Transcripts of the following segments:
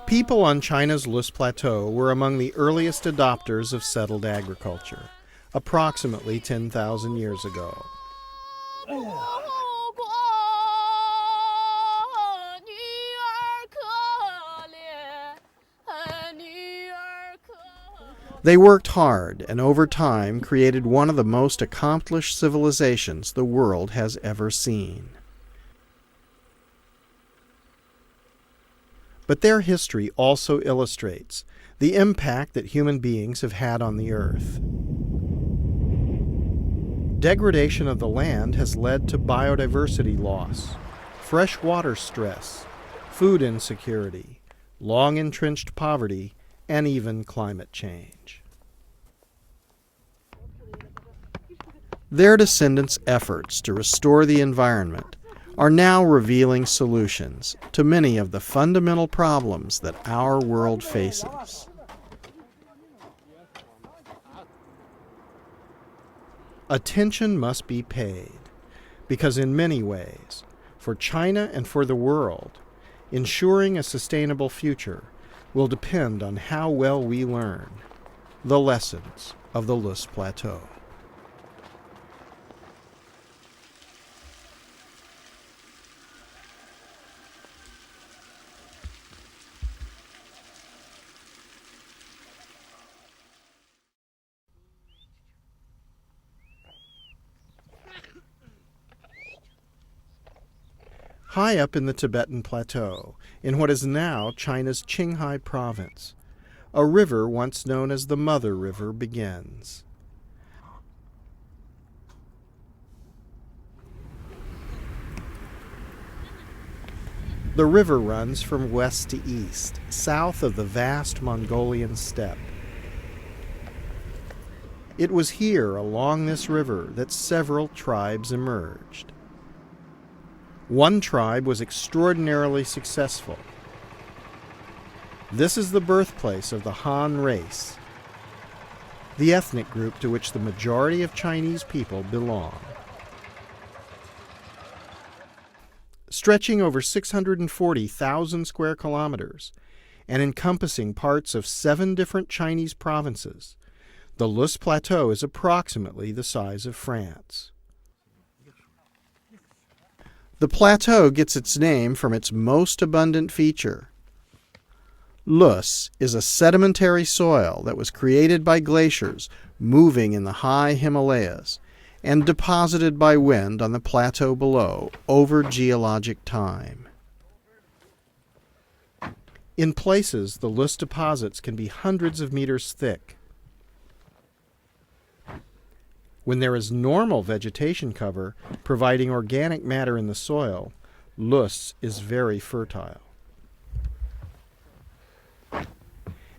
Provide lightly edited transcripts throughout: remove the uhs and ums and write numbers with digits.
People on China's Loess Plateau were among the earliest adopters of settled agriculture, approximately 10,000 years ago. They worked hard and over time created one of the most accomplished civilizations the world has ever seen. But their history also illustrates the impact that human beings have had on the earth. Degradation of the land has led to biodiversity loss, fresh water stress, food insecurity, long entrenched poverty, and even climate change. Their descendants' efforts to restore the environment are now revealing solutions to many of the fundamental problems that our world faces. Attention must be paid because in many ways, for China and for the world, ensuring a sustainable future will depend on how well we learn the lessons of the Loess Plateau. High up in the Tibetan Plateau, in what is now China's Qinghai province, a river once known as the Mother River begins. The river runs from west to east, south of the vast Mongolian steppe. It was here, along this river, that several tribes emerged. One tribe was extraordinarily successful. This is the birthplace of the Han race, the ethnic group to which the majority of Chinese people belong. Stretching over 640,000 square kilometers and encompassing parts of 7 different Chinese provinces, the Loess Plateau is approximately the size of France. The plateau gets its name from its most abundant feature. Loess is a sedimentary soil that was created by glaciers moving in the high Himalayas and deposited by wind on the plateau below over geologic time. In places, the loess deposits can be hundreds of meters thick. When there is normal vegetation cover providing organic matter in the soil, loess is very fertile.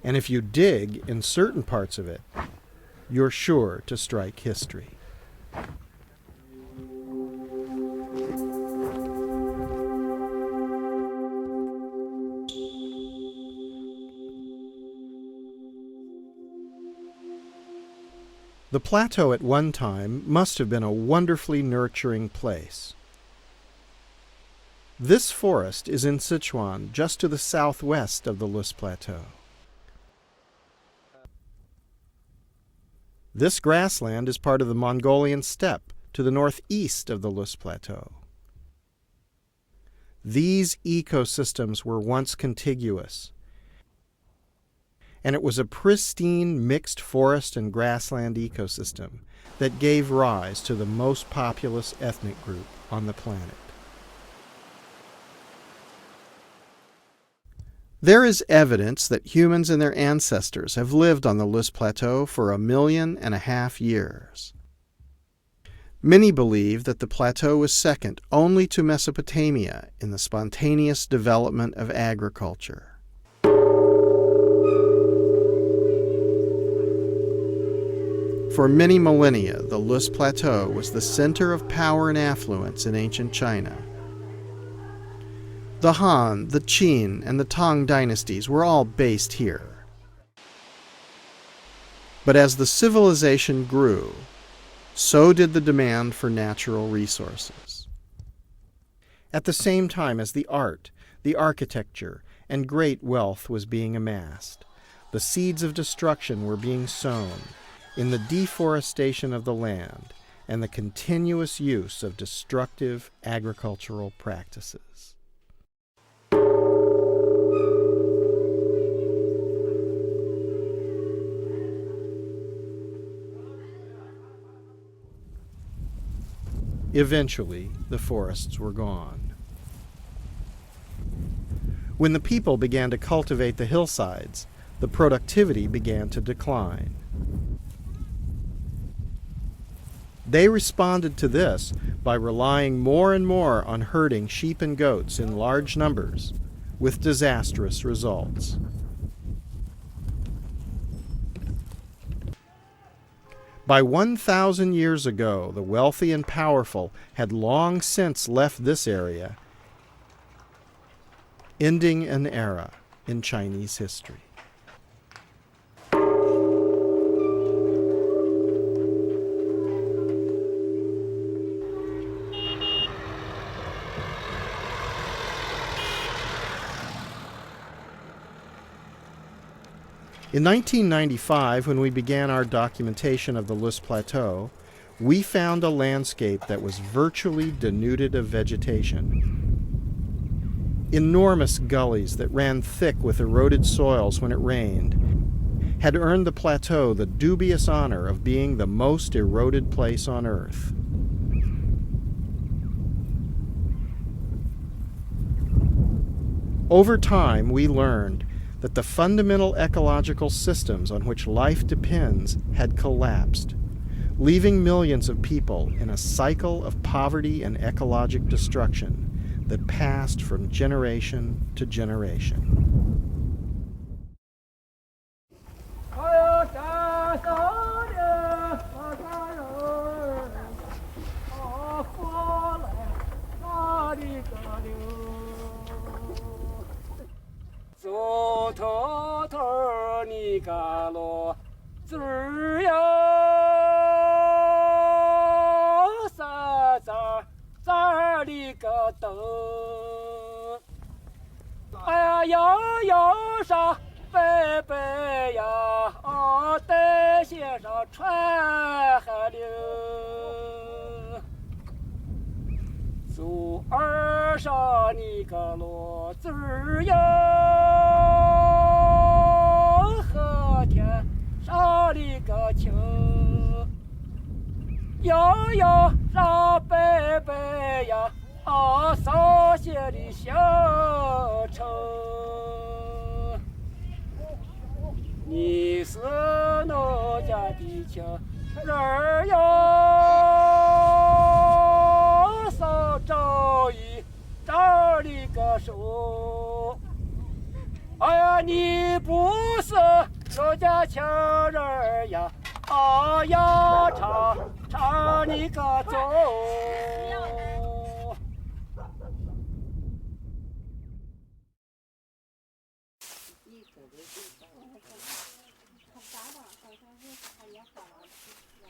And if you dig in certain parts of it, you're sure to strike history. The plateau at one time must have been a wonderfully nurturing place. This forest is in Sichuan, just to the southwest of the Loess Plateau. This grassland is part of the Mongolian steppe to the northeast of the Loess Plateau. These ecosystems were once contiguous, and it was a pristine mixed forest and grassland ecosystem that gave rise to the most populous ethnic group on the planet. There is evidence that humans and their ancestors have lived on the Loess Plateau for 1.5 million years. Many believe that the plateau was second only to Mesopotamia in the spontaneous development of agriculture. For many millennia, the Loess Plateau was the center of power and affluence in ancient China. The Han, the Qin, and the Tang dynasties were all based here. But as the civilization grew, so did the demand for natural resources. at the same time as the art, the architecture, and great wealth was being amassed. The seeds of destruction were being sown in the deforestation of the land and the continuous use of destructive agricultural practices. Eventually, the forests were gone. When the people began to cultivate the hillsides, the productivity began to decline. They responded to this by relying more and more on herding sheep and goats in large numbers, with disastrous results. By 1,000 years ago, the wealthy and powerful had long since left this area, ending an era in Chinese history. In 1995, when we began our documentation of the Loess Plateau, we found a landscape that was virtually denuded of vegetation. Enormous gullies that ran thick with eroded soils when it rained had earned the plateau the dubious honor of being the most eroded place on Earth. Over time, we learned that the fundamental ecological systems on which life depends had collapsed, leaving millions of people in a cycle of poverty and ecologic destruction that passed from generation to generation.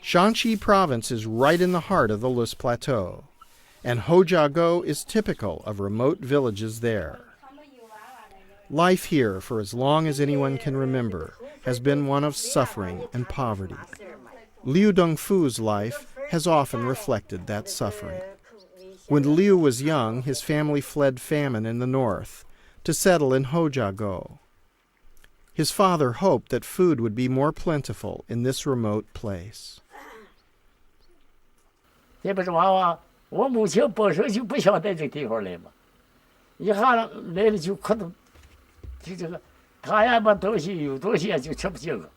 Shanxi province is right in the heart of the Loess Plateau, and Hojiago is typical of remote villages there. Life here, for as long as anyone can remember, has been one of suffering and poverty. Liu Dongfu's life has often reflected that suffering. When Liu was young, his family fled famine in the north to settle in Hojiago. His father hoped that food would be more plentiful in this remote place. 这不是娃娃，我母亲本身就不想在这地方来嘛，一下来了就可能，就这个，他也把东西有东西也就吃不进了。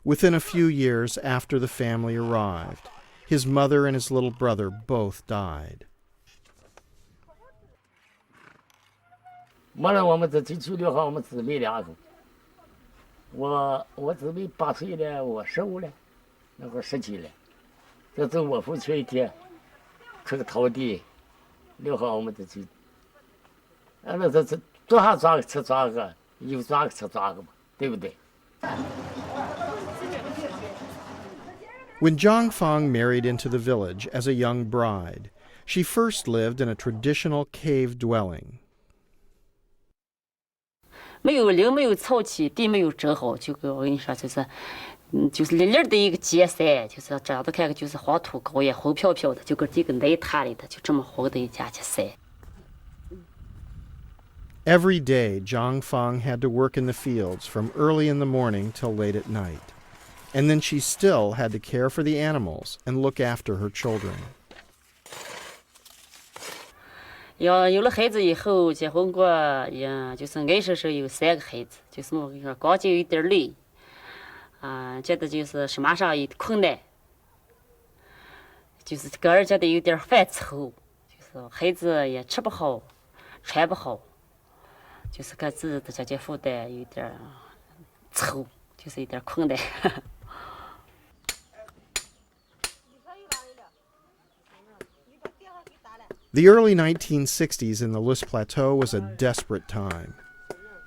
Within a few years after the family arrived, his mother and his little brother both died. 完了，我们这去留下我们姊妹两个。我姊妹8岁了，我15了，那会儿17了。这走我父亲一天，去个陶地，留下我们这去。那这多少抓个吃抓个，有抓个吃抓个嘛，对不对？ When Zhangfang married into the village as a young bride, she first lived in a traditional cave dwelling. 没有灵，没有草气，地没有遮好，就跟我跟你说，就是粒粒的一个结塞，就是这样子看，就是黄土高也红飘飘的，就跟这个泥塌里的，就这么红的一家去塞。Every day, Zhang Fang had to work in the fields from early in the morning till late at night. And then she still had to care for the animals and look after her children. 有了孩子以后，结婚过，就是俺说是有3个孩子，就是我跟你说，刚就有点累，觉得就是什么上有困难，就是个人觉得有点犯愁，就是孩子也吃不好，穿不好，就是给自己的家庭负担有点愁，就是有点困难。The early 1960s in the Loess Plateau was a desperate time.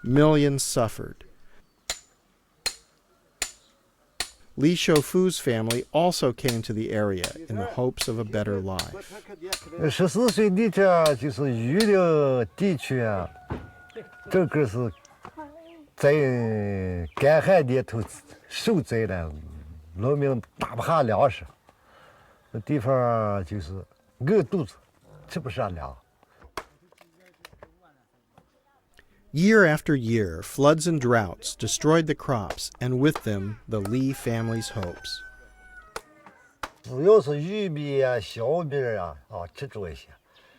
Millions suffered. Li Shoufu's family also came to the area in the hopes of a better life. 14岁那天就是遇的地区啊，这个是在干旱年头受灾了，农民打不下粮食，那地方就是饿肚子。 Year after year, floods and droughts destroyed the crops, and with them, the Li family's hopes. 要是玉米啊、小米啊，吃多一些，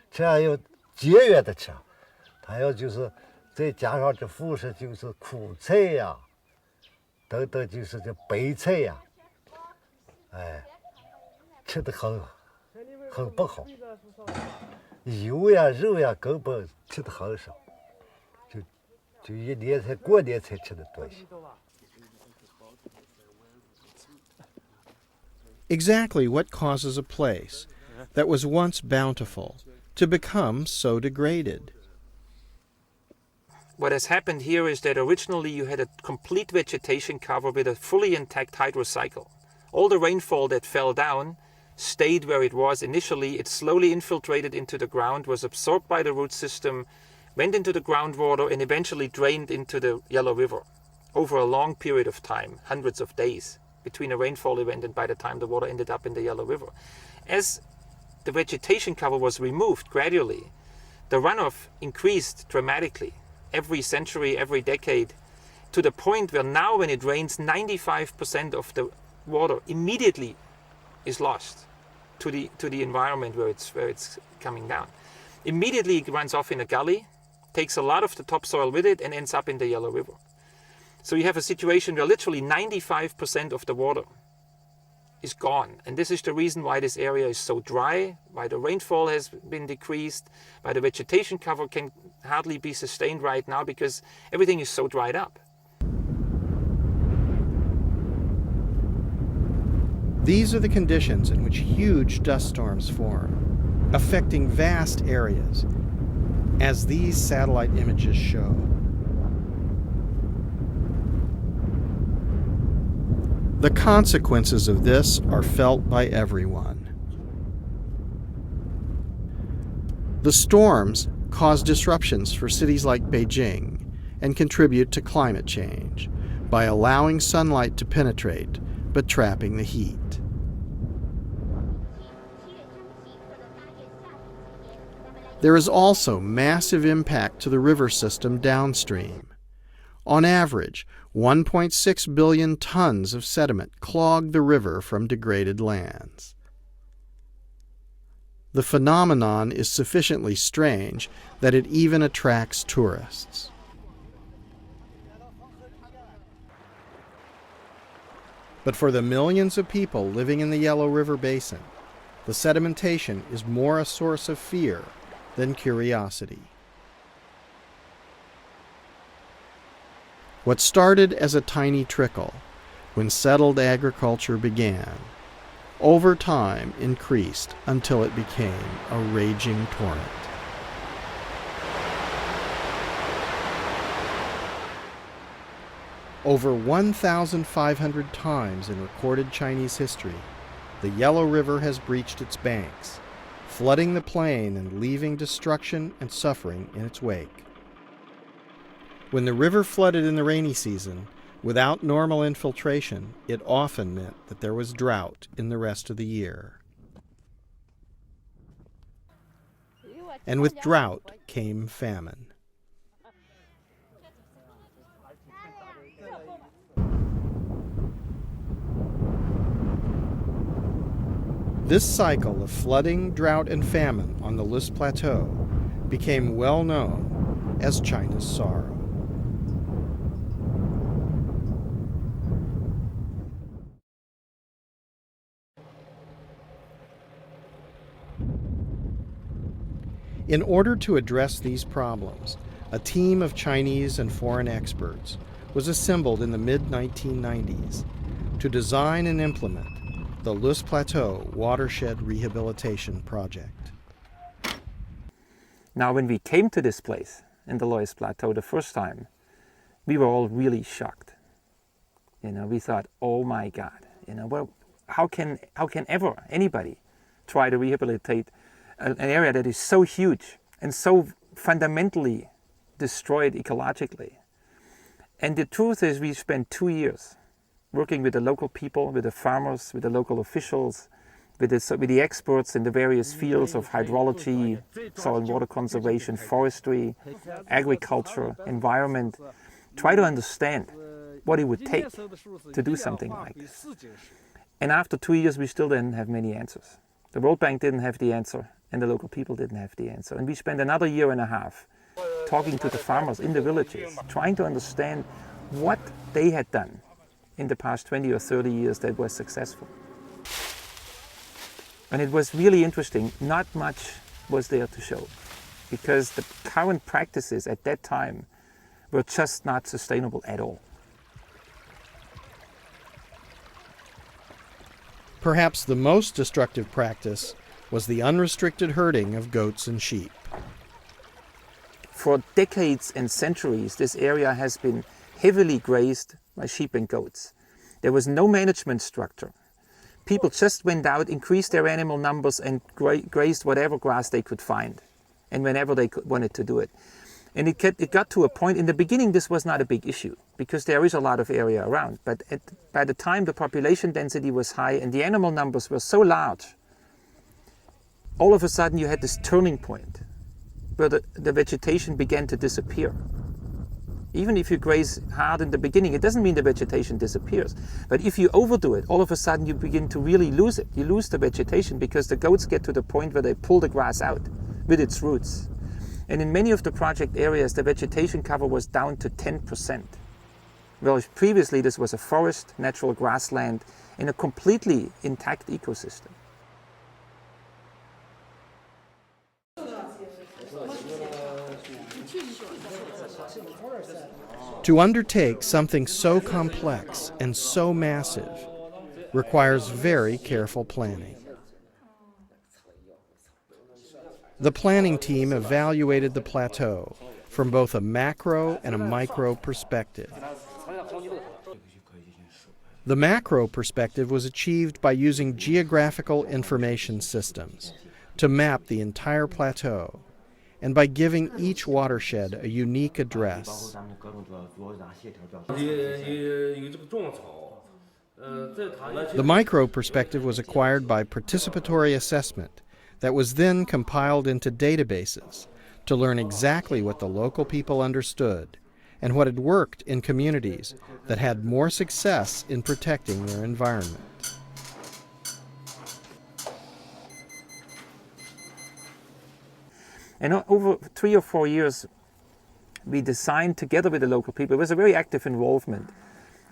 这样要节约的吃。还要就是再加上这副食，就是苦菜呀、等等，就是这白菜呀，吃的很不好。 油呀、肉呀，根本吃的很少，就一年才过年才吃的多些。Exactly what causes a place that was once bountiful to become so degraded? What has happened here is that originally you had a complete vegetation cover with a fully intact hydrocycle. All the rainfall that fell down stayed where it was initially. It slowly infiltrated into the ground, was absorbed by the root system, went into the groundwater, and eventually drained into the Yellow River over a long period of time, hundreds of days, between a rainfall event and by the time the water ended up in the Yellow River. As the vegetation cover was removed gradually, the runoff increased dramatically every century, every decade, to the point where now when it rains, 95% of the water immediately is lost to the environment where it's coming down. Immediately it runs off in a gully, takes a lot of the topsoil with it, and ends up in the Yellow River. So you have a situation where literally 95% of the water is gone. And this is the reason why this area is so dry, why the rainfall has been decreased, why the vegetation cover can hardly be sustained right now, because everything is so dried up. These are the conditions in which huge dust storms form, affecting vast areas, as these satellite images show. The consequences of this are felt by everyone. The storms cause disruptions for cities like Beijing and contribute to climate change by allowing sunlight to penetrate but trapping the heat. There is also massive impact to the river system downstream. On average, 1.6 billion tons of sediment clog the river from degraded lands. The phenomenon is sufficiently strange that it even attracts tourists. But for the millions of people living in the Yellow River Basin, the sedimentation is more a source of fear than curiosity. What started as a tiny trickle when settled agriculture began, over time increased until it became a raging torrent. Over 1,500 times in recorded Chinese history, the Yellow River has breached its banks, flooding the plain and leaving destruction and suffering in its wake. When the river flooded in the rainy season, without normal infiltration, it often meant that there was drought in the rest of the year. And with drought came famine. This cycle of flooding, drought, and famine on the Loess Plateau became well known as China's sorrow. In order to address these problems, a team of Chinese and foreign experts was assembled in the mid-1990s to design and implement the Loess Plateau Watershed Rehabilitation Project. Now, when we came to this place in the Loess Plateau the first time, we were all really shocked. We thought, oh my God, well, how can ever anybody try to rehabilitate an area that is so huge and so fundamentally destroyed ecologically? And the truth is, we spent 2 years working with the local people, with the farmers, with the local officials, with the experts in the various fields of hydrology, soil and water conservation, forestry, agriculture, environment, try to understand what it would take to do something like this. And after 2 years, we still didn't have many answers. The World Bank didn't have the answer, and the local people didn't have the answer. And we spent another year and a half talking to the farmers in the villages, trying to understand what they had done in the past 20 or 30 years that was successful. And it was really interesting. Not much was there to show, because the current practices at that time were just not sustainable at all. Perhaps the most destructive practice was the unrestricted herding of goats and sheep. For decades and centuries, this area has been heavily grazed by sheep and goats. There was no management structure. People just went out, increased their animal numbers, and grazed whatever grass they could find, and whenever they wanted to do it. And it got to a point, in the beginning this was not a big issue, because there is a lot of area around. But by the time the population density was high and the animal numbers were so large, all of a sudden you had this turning point where the vegetation began to disappear. Even if you graze hard in the beginning, it doesn't mean the vegetation disappears. But if you overdo it, all of a sudden you begin to really lose it. You lose the vegetation because the goats get to the point where they pull the grass out with its roots. And in many of the project areas, the vegetation cover was down to 10%. Whereas previously this was a forest, natural grassland, in a completely intact ecosystem. To undertake something so complex and so massive requires very careful planning. The planning team evaluated the plateau from both a macro and a micro perspective. The macro perspective was achieved by using geographical information systems to map the entire plateau, and by giving each watershed a unique address. The micro perspective was acquired by participatory assessment that was then compiled into databases to learn exactly what the local people understood and what had worked in communities that had more success in protecting their environment. And over 3 or 4 years, we designed together with the local people, it was a very active involvement,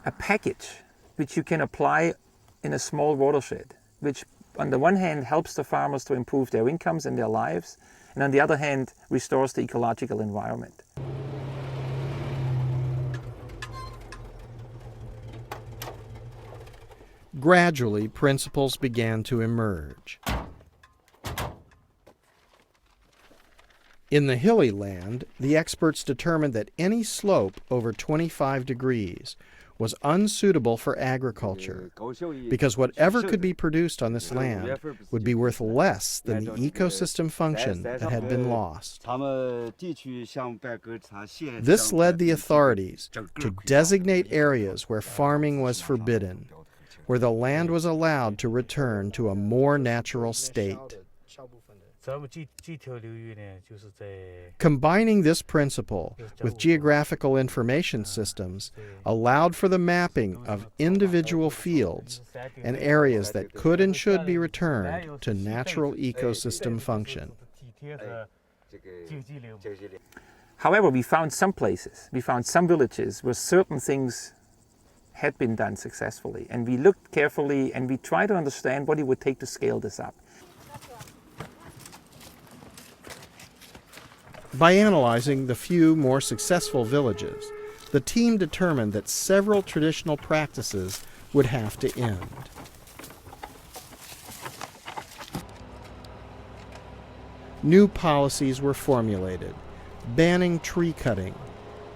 a package which you can apply in a small watershed, which on the one hand helps the farmers to improve their incomes and their lives, and on the other hand restores the ecological environment. Gradually, principles began to emerge. In the hilly land, the experts determined that any slope over 25 degrees was unsuitable for agriculture because whatever could be produced on this land would be worth less than the ecosystem function that had been lost. This led the authorities to designate areas where farming was forbidden, where the land was allowed to return to a more natural state. Combining this principle with geographical information systems allowed for the mapping of individual fields and areas that could and should be returned to natural ecosystem function. However, we found some places, we found some villages where certain things had been done successfully, and we looked carefully and we tried to understand what it would take to scale this up. By analyzing the few more successful villages, the team determined that several traditional practices would have to end. New policies were formulated, banning tree cutting,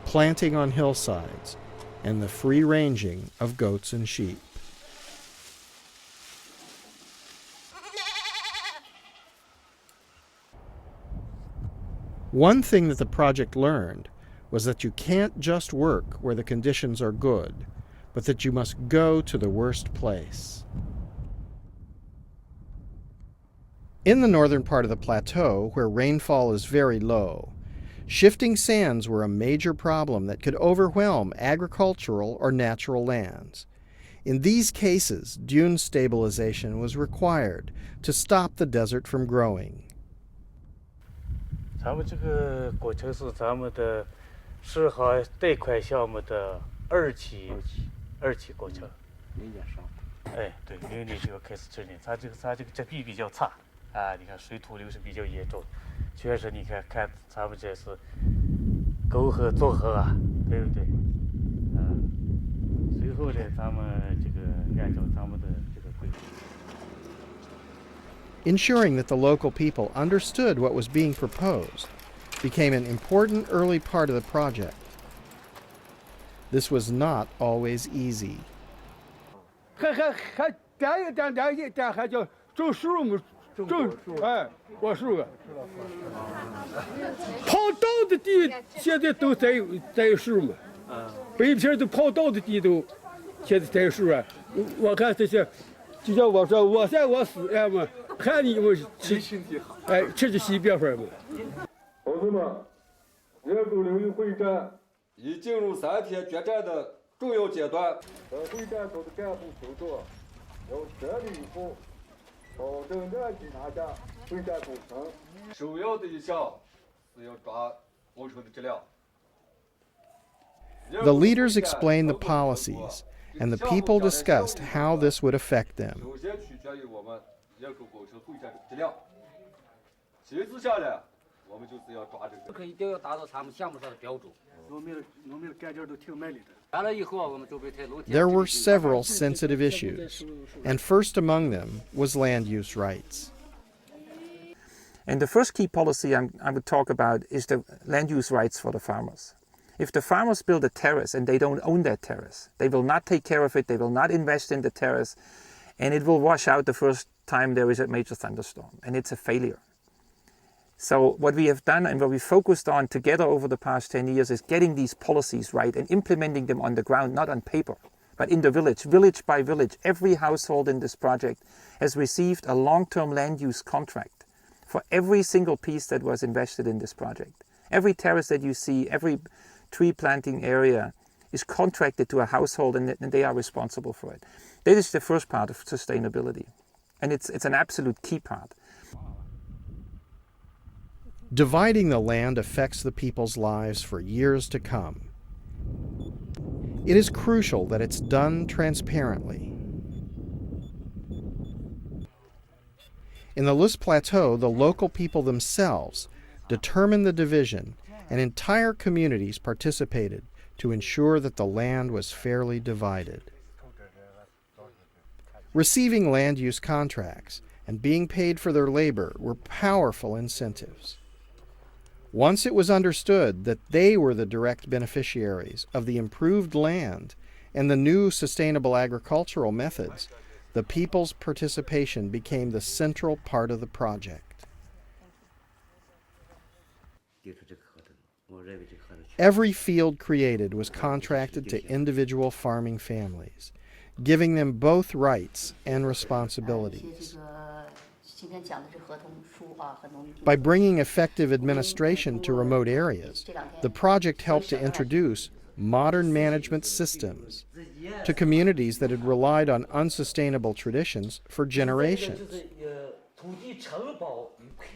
planting on hillsides, and the free ranging of goats and sheep. One thing that the project learned was that you can't just work where the conditions are good, but that you must go to the worst place. In the northern part of the plateau, where rainfall is very low, shifting sands were a major problem that could overwhelm agricultural or natural lands. In these cases, dune stabilization was required to stop the desert from growing. 咱们这个过程是咱们的10号这块项目的二期过程。哎，对，0年就要开始治理。它这个植被比较差啊，你看水土流失比较严重，确实你看咱们这是沟壑纵横啊，对不对？随后呢，咱们这个按照咱们的这个规划。 Ensuring that the local people understood what was being proposed became an important early part of the project. This was not always easy. 还叫种树木，我树啊。跑道的地现在都栽有树嘛，北平都跑道的地都现在栽有树啊。我看这些，就像我说，我在我死嘛。 看你们吃着西边份嘛。同志们，热沟流域会战已进入3天决战的重要阶段。本会战中的干部工作要全力以赴，保证按期拿下会战工程。首要的一项是要抓工程的质量。 The leaders explained the policies, and the people discussed how this would affect them. 首先取决于我们人口工程会战的质量。其次下来，我们就是要抓这个。可一定要达到他们项目上的标准。农民的干劲都挺卖力的。 完了以后，我们准备在楼。 There were several sensitive issues, and first among them was land use rights. And the first key policy I would talk about is the land use rights for the farmers. If the farmers build a terrace and they don't own that terrace, they will not take care of it, they will not invest in the terrace, and it will wash out the first time there is a major thunderstorm, and it's a failure. So what we have done and what we focused on together over the past 10 years is getting these policies right and implementing them on the ground, not on paper, but in the village, village by village. Every household in this project has received a long-term land use contract for every single piece that was invested in this project. Every terrace that you see, every tree planting area is contracted to a household, and they are responsible for it. That is the first part of sustainability, and it's an absolute key part. Dividing the land affects the people's lives for years to come. It is crucial that it's done transparently. In the Loess Plateau, the local people themselves determined the division, and entire communities participated to ensure that the land was fairly divided. Receiving land use contracts and being paid for their labor were powerful incentives. Once it was understood that they were the direct beneficiaries of the improved land and the new sustainable agricultural methods, the people's participation became the central part of the project. Every field created was contracted to individual farming families, giving them both rights and responsibilities. By bringing effective administration to remote areas, the project helped to introduce modern management systems to communities that had relied on unsustainable traditions for generations.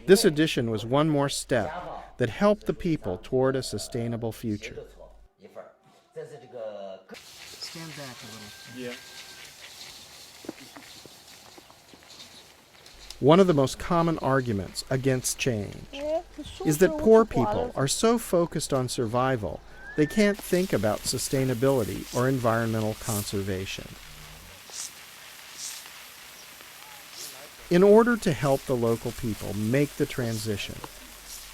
This addition was one more step that helped the people toward a sustainable future. Stand back a little. Yeah. One of the most common arguments against change is that poor people are so focused on survival they can't think about sustainability or environmental conservation. In order to help the local people make the transition,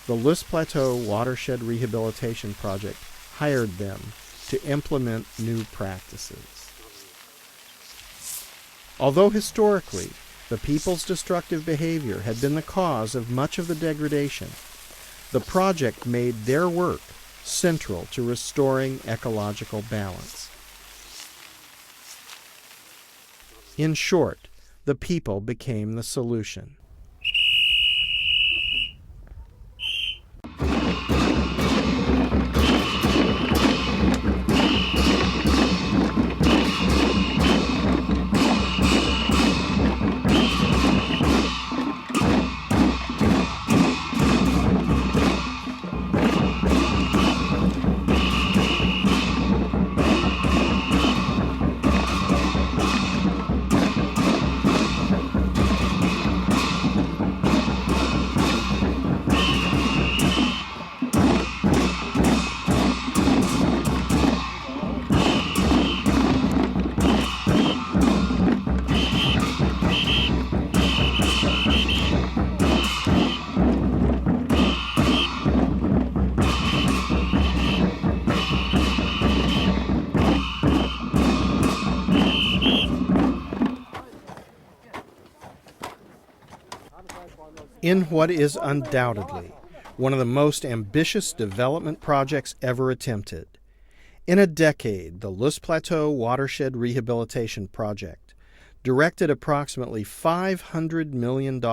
the Loess Plateau Watershed Rehabilitation Project hired them to implement new practices. Although historically, the people's destructive behavior had been the cause of much of the degradation, the project made their work central to restoring ecological balance. In short, the people became the solution. In what is undoubtedly one of the most ambitious development projects ever attempted. In a decade, the Loess Plateau Watershed Rehabilitation Project directed approximately $500 million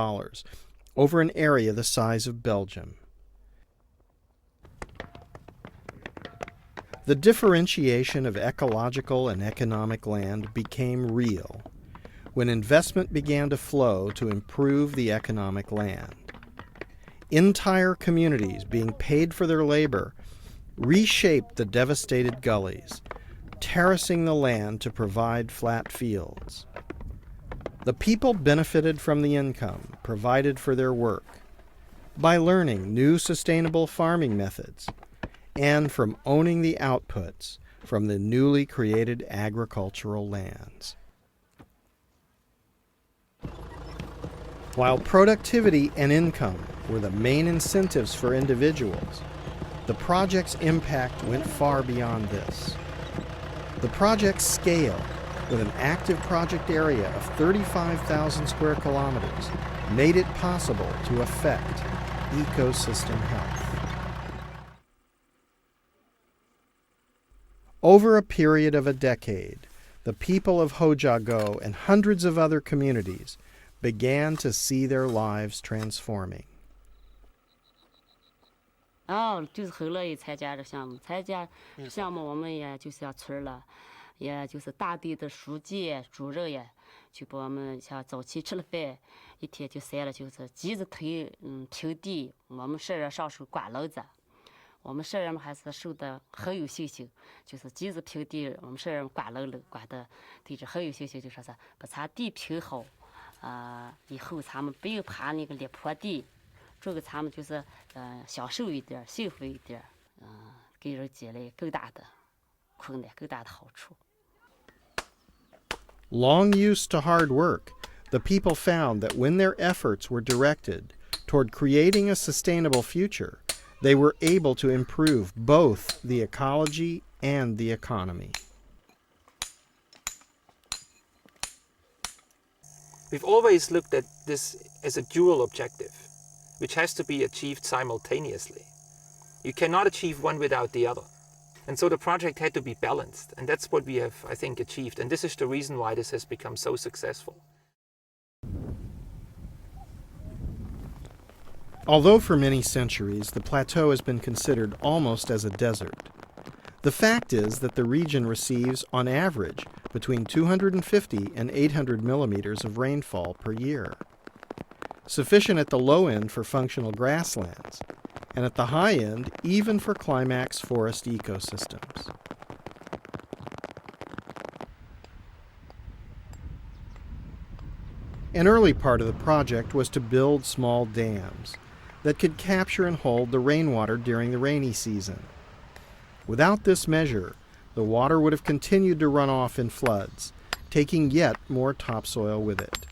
over an area the size of Belgium. The differentiation of ecological and economic land became real when investment began to flow to improve the economic land. Entire communities being paid for their labor reshaped the devastated gullies, terracing the land to provide flat fields. The people benefited from the income provided for their work by learning new sustainable farming methods and from owning the outputs from the newly created agricultural lands. While productivity and income were the main incentives for individuals, the project's impact went far beyond this. The project's scale, with an active project area of 35,000 square kilometers, made it possible to affect ecosystem health. Over a period of a decade, the people of Hojago and hundreds of other communities began to see their lives transforming. 就是很乐意参加这项目，参加项目我们也就是要村了，也就是大地的书记、主任呀，就把我们像早起吃了饭，一天就晒了，就是机子平地，我们社员上手刮篓子，我们社员们还是受的很有信心，就是机子平地，我们社员刮篓刮的，对这很有信心，就说是把咱地平好。以后咱们不用爬那个裂坡地，这个咱们就是享受一点，幸福一点，给人带来更大的困难，更大的好处。Long used to hard work, the people found that when their efforts were directed toward creating a sustainable future, they were able to improve both the ecology and the economy. We've always looked at this as a dual objective, which has to be achieved simultaneously. You cannot achieve one without the other. And so the project had to be balanced, and that's what we have, I think, achieved. And this is the reason why this has become so successful. Although for many centuries the plateau has been considered almost as a desert, the fact is that the region receives, on average, between 250 and 800 millimeters of rainfall per year, sufficient at the low end for functional grasslands, and at the high end even for climax forest ecosystems. An early part of the project was to build small dams that could capture and hold the rainwater during the rainy season. Without this measure, the water would have continued to run off in floods, taking yet more topsoil with it.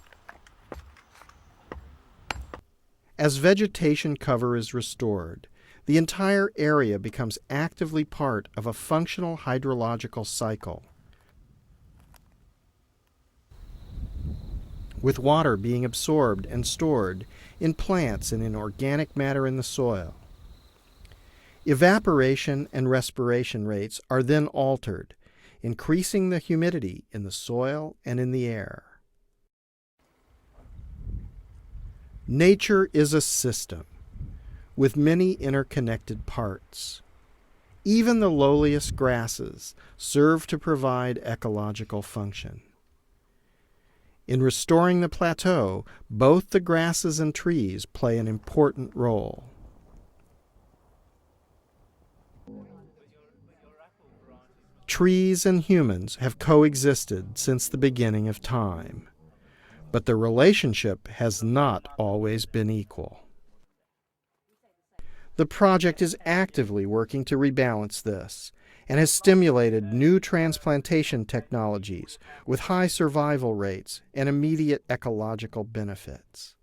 As vegetation cover is restored, the entire area becomes actively part of a functional hydrological cycle, with water being absorbed and stored in plants and in organic matter in the soil. Evaporation and respiration rates are then altered, increasing the humidity in the soil and in the air. Nature is a system with many interconnected parts. Even the lowliest grasses serve to provide ecological function. In restoring the plateau, both the grasses and trees play an important role. Trees and humans have coexisted since the beginning of time, but the relationship has not always been equal. The project is actively working to rebalance this and has stimulated new transplantation technologies with high survival rates and immediate ecological benefits.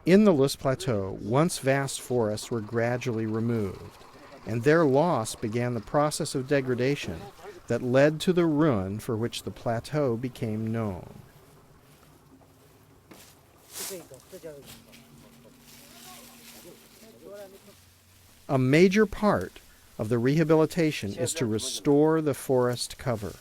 In the Loess Plateau, once vast forests were gradually removed, and their loss began the process of degradation that led to the ruin for which the plateau became known. A major part of the rehabilitation is to restore the forest cover.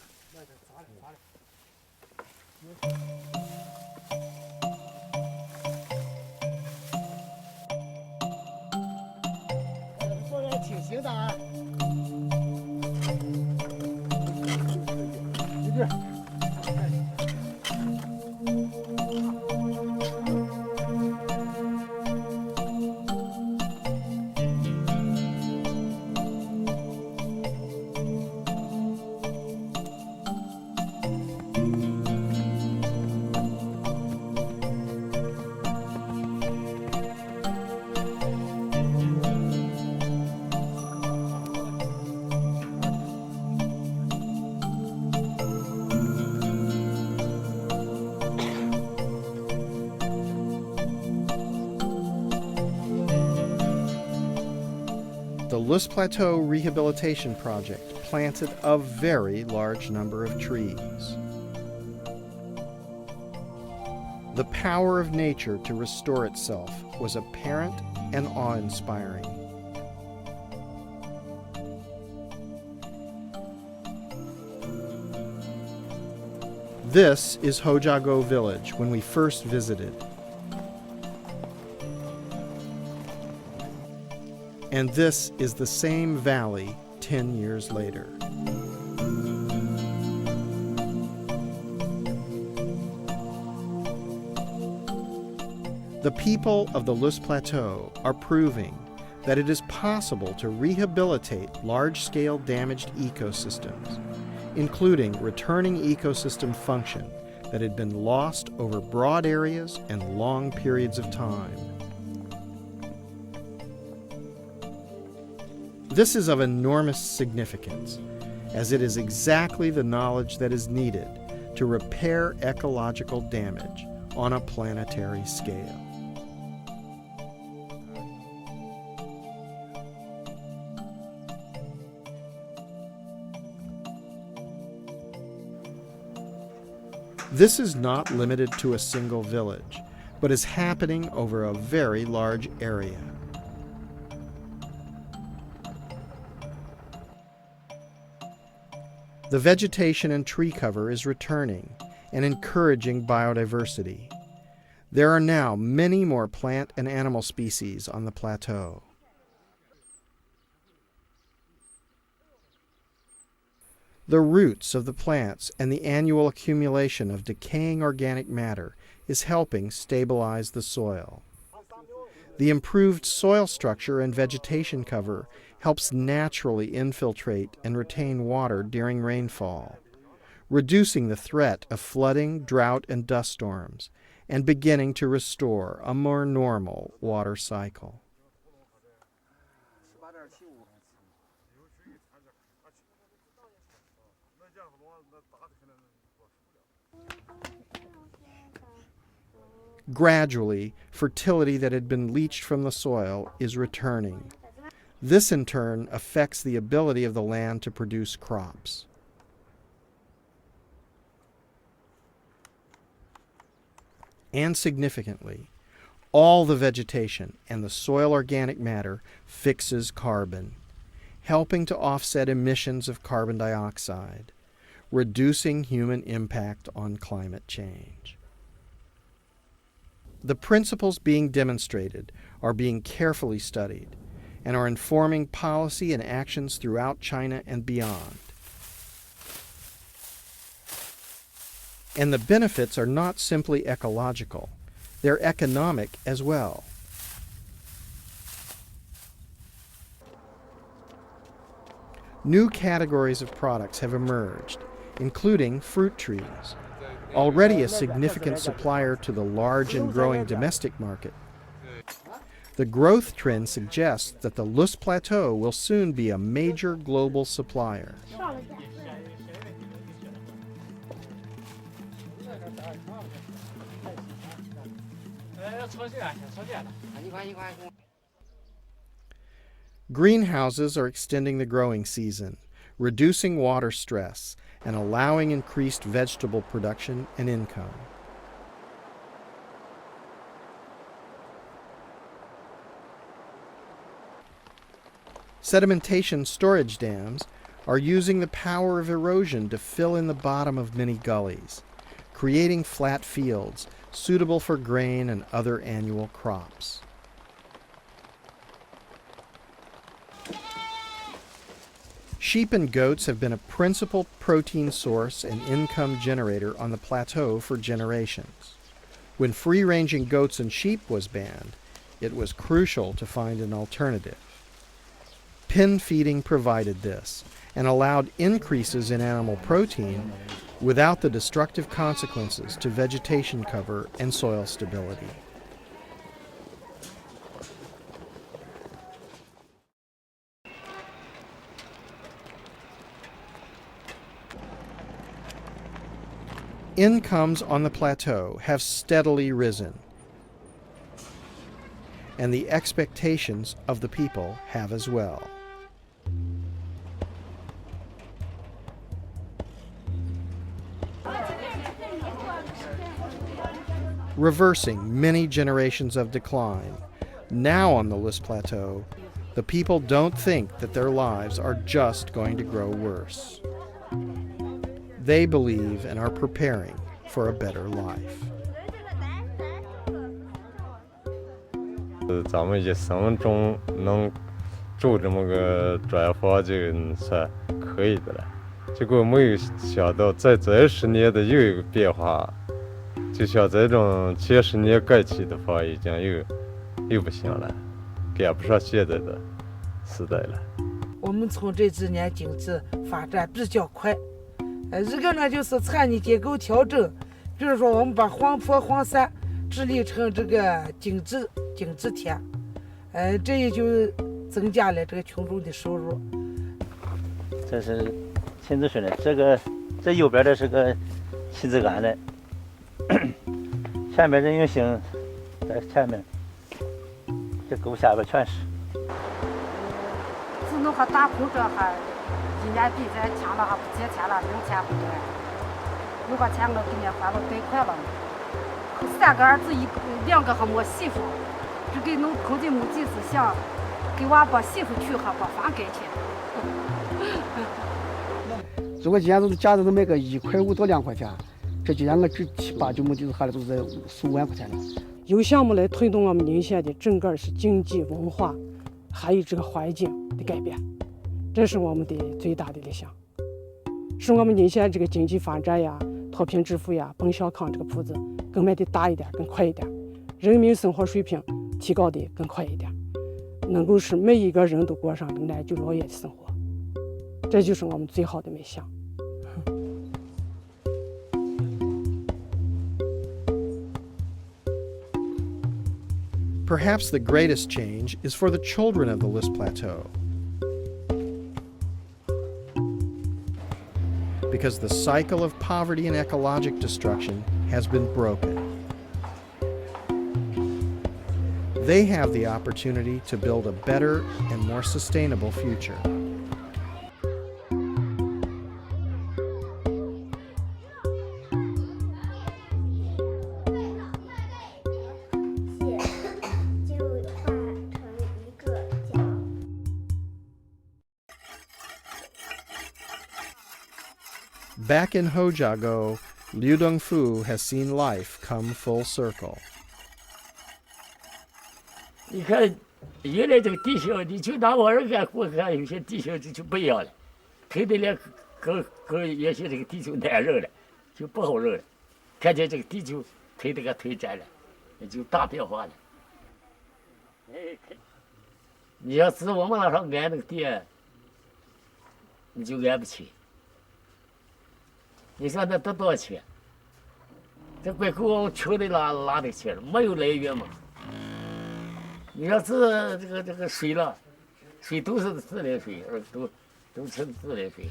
The Loess Plateau Rehabilitation Project planted a very large number of trees. The power of nature to restore itself was apparent and awe-inspiring. This is Hojago village when we first visited. And this is the same valley 10 years later. The people of the Loess Plateau are proving that it is possible to rehabilitate large-scale damaged ecosystems, including returning ecosystem function that had been lost over broad areas and long periods of time. This is of enormous significance, as it is exactly the knowledge that is needed to repair ecological damage on a planetary scale. This is not limited to a single village, but is happening over a very large area. The vegetation and tree cover is returning and encouraging biodiversity. There are now many more plant and animal species on the plateau. The roots of the plants and the annual accumulation of decaying organic matter is helping stabilize the soil. The improved soil structure and vegetation cover helps naturally infiltrate and retain water during rainfall, reducing the threat of flooding, drought, and dust storms, and beginning to restore a more normal water cycle. Gradually, fertility that had been leached from the soil is returning. This in turn affects the ability of the land to produce crops. And significantly, all the vegetation and the soil organic matter fixes carbon, helping to offset emissions of carbon dioxide, reducing human impact on climate change. The principles being demonstrated are being carefully studied and are informing policy and actions throughout China and beyond. And the benefits are not simply ecological, they're economic as well. New categories of products have emerged, including fruit trees, already a significant supplier to the large and growing domestic market. The growth trend suggests that the Loess Plateau will soon be a major global supplier. Greenhouses are extending the growing season, reducing water stress, and allowing increased vegetable production and income. Sedimentation storage dams are using the power of erosion to fill in the bottom of many gullies, creating flat fields suitable for grain and other annual crops. Sheep and goats have been a principal protein source and income generator on the plateau for generations. When free-ranging goats and sheep was banned, it was crucial to find an alternative. Pen feeding provided this and allowed increases in animal protein without the destructive consequences to vegetation cover and soil stability. Incomes on the plateau have steadily risen, and the expectations of the people have as well. Reversing many generations of decline, now on the Loess Plateau, the people don't think that their lives are just going to grow worse. They believe and are preparing for a better life. 咱们一生中能住这么个砖房就算可以的了，结果没有想到在这10年的又一个变化，就像这种前10年盖起的房已经又不行了，赶不上现在的时代了。我们从这几年经济发展比较快。一个呢就是产业结构调整，比如说我们把黄坡、黄鳝治理成这个精制田，这也就增加了这个群众的收入。这是亲子水的，这右边的是个亲子杆的，下面人用性在前面，这沟下边全是。自从打空这还。一年比这强了，还不借钱了，零钱不对。又把钱我给人家还了贷款了。3个儿子2个还没媳妇，只给农口的没几次想给娃把媳妇娶还把房给去。如果今天是假如是买个1块5到2块钱，这今天我值7、8、9亩地还都是4、5万块钱的。有项目来推动我们宁县的整个是经济文化，还有这个环境的改变，这是我们的最大的理想，使我们宁县这个经济发展呀、脱贫致富呀、奔小康这个步子更迈的大一点、更快一点，人民生活水平提高的更快一点，能够使每一个人都过上能安居乐业的生活，这就是我们最好的理想。Perhaps the greatest change is for the children of the Loess Plateau, because the cycle of poverty and ecologic destruction has been broken. They have the opportunity to build a better and more sustainable future. Back in Hojiago, Liu Dongfu has seen life come full circle. 你看，原来这个地形，你就拿我儿干活看，有些地形就不一样了，推的连跟原先这个地球难扔了，就不好扔了。看见这个地球推的个推窄了，也就大变化了。你要是我们那上安那个地，你就安不起。你说那得多少钱？这怪够穷的拉的钱，没有来源嘛。你要是这个水了，水都是自来水，都成自来水。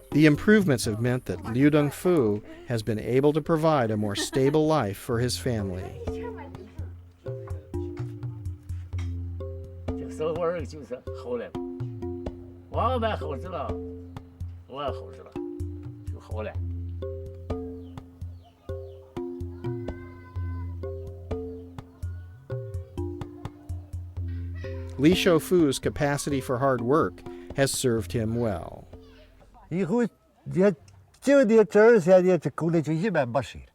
The improvements have meant that Liu Dongfu has been able to provide a more stable life for his family. 生活就是好了，娃们好着了，我也好着了，就好了。Li Shoufu's capacity for hard work has served him well. 以后也今年这2、3年这沟里就一般没水了，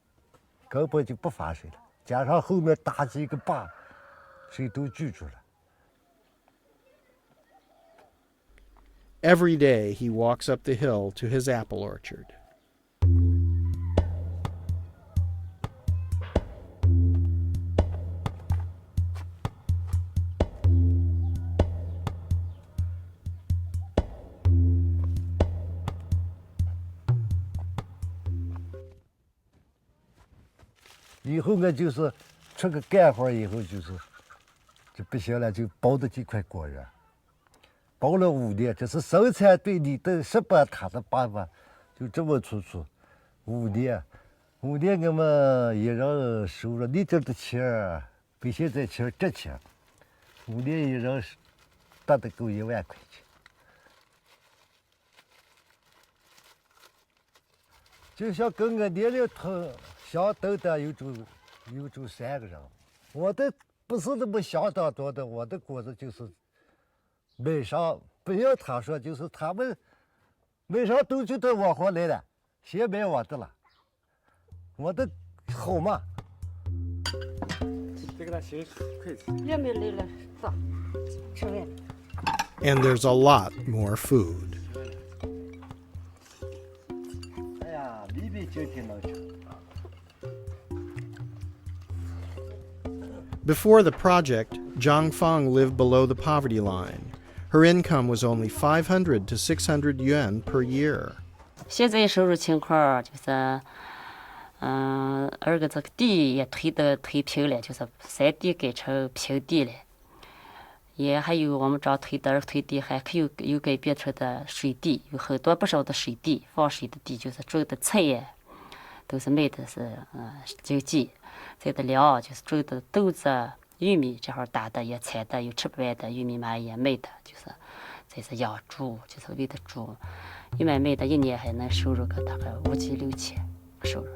根本就不发水了，加上后面搭几个坝，水都聚住了。Every day he walks up the hill to his apple orchard. 以后我就是出个干活以后就不行了，就包的几块果园，包了5年，这是生产队里的18塔的办法，就这么粗，5年我们一人收了那阵的钱，比现在钱值钱，5年一人达得够1万块钱。就像跟我年龄相等的有种3个人，我的不是那么相当多的，我的果子就是买上，不要他说，就是他们买上都觉得往回来了，先买我的了，我的好嘛。这个他先筷子。也没来了，走，吃饭。And there's a lot more food. 哎呀，米比今天能吃。Before the project, Zhang Feng lived below the poverty line. Her income was only 500 to 600 yuan per year. 现在收入情况就是，二个这个地也推平了，就是山地改成平地了。也还有我们这推地还有改变成的水地，有很多不少的水地，放水的地，就是种的菜呀，都是卖的是经济。再的粮就是种的豆子、玉米这会儿大的也采的，有吃不完的玉米嘛也卖的，就是这是养猪，就是喂的猪，玉米卖的一年还能收入个大概5、7、6千收入。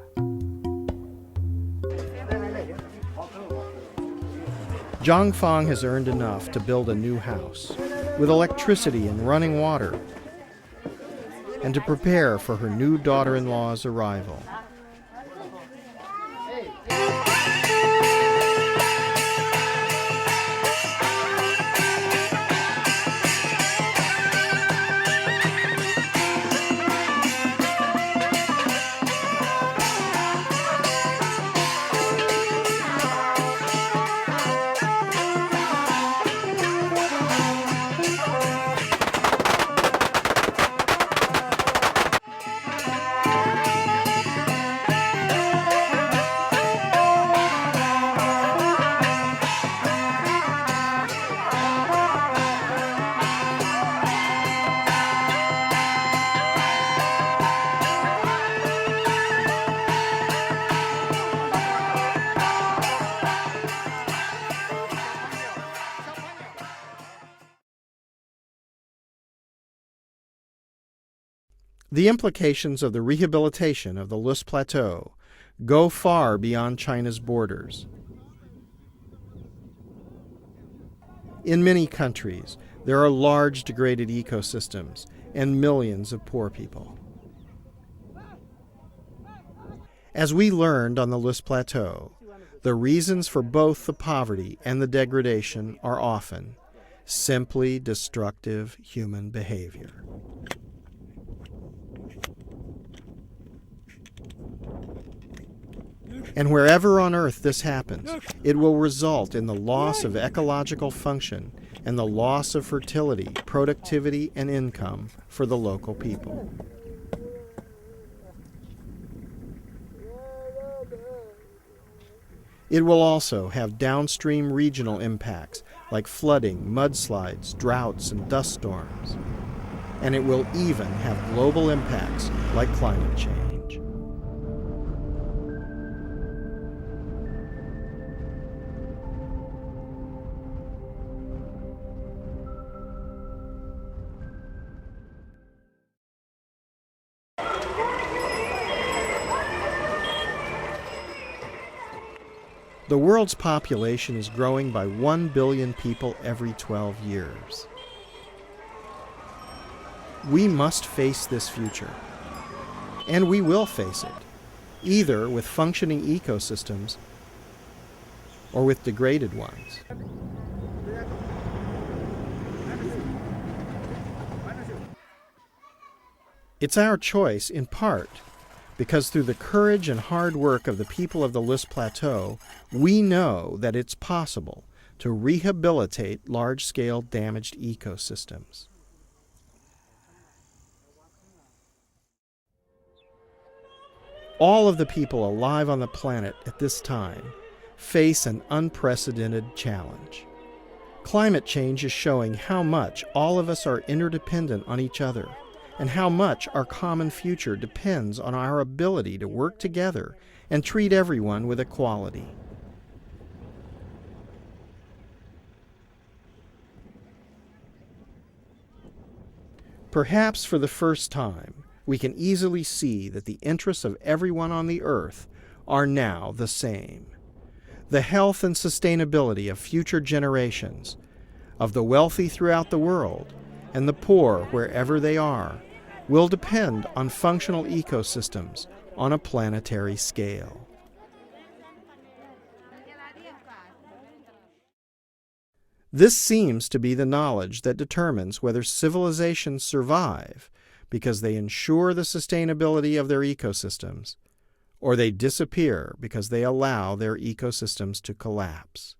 Zhang Fang has earned enough to build a new house with electricity and running water, and to prepare for her new daughter-in-law's arrival. The implications of the rehabilitation of the Loess Plateau go far beyond China's borders. In many countries, there are large degraded ecosystems and millions of poor people. As we learned on the Loess Plateau, the reasons for both the poverty and the degradation are often simply destructive human behavior. And wherever on earth this happens, it will result in the loss of ecological function and the loss of fertility, productivity, and income for the local people. It will also have downstream regional impacts like flooding, mudslides, droughts, and dust storms. And it will even have global impacts like climate change. The world's population is growing by 1 billion people every 12 years. We must face this future, and we will face it, either with functioning ecosystems or with degraded ones. It's our choice, in part, because through the courage and hard work of the people of the Loess Plateau, we know that it's possible to rehabilitate large-scale damaged ecosystems. All of the people alive on the planet at this time face an unprecedented challenge. Climate change is showing how much all of us are interdependent on each other, and how much our common future depends on our ability to work together and treat everyone with equality. Perhaps for the first time, we can easily see that the interests of everyone on the earth are now the same. The health and sustainability of future generations, of the wealthy throughout the world, and the poor wherever they are, will depend on functional ecosystems on a planetary scale. This seems to be the knowledge that determines whether civilizations survive because they ensure the sustainability of their ecosystems, or they disappear because they allow their ecosystems to collapse.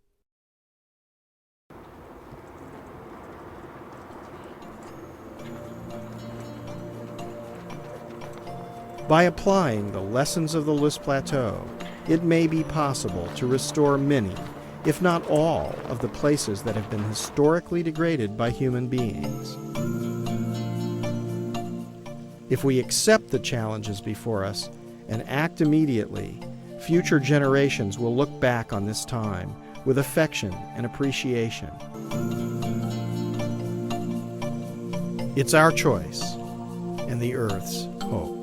By applying the lessons of the Loess Plateau, it may be possible to restore many, if not all, of the places that have been historically degraded by human beings. If we accept the challenges before us and act immediately, future generations will look back on this time with affection and appreciation. It's our choice and the Earth's hope.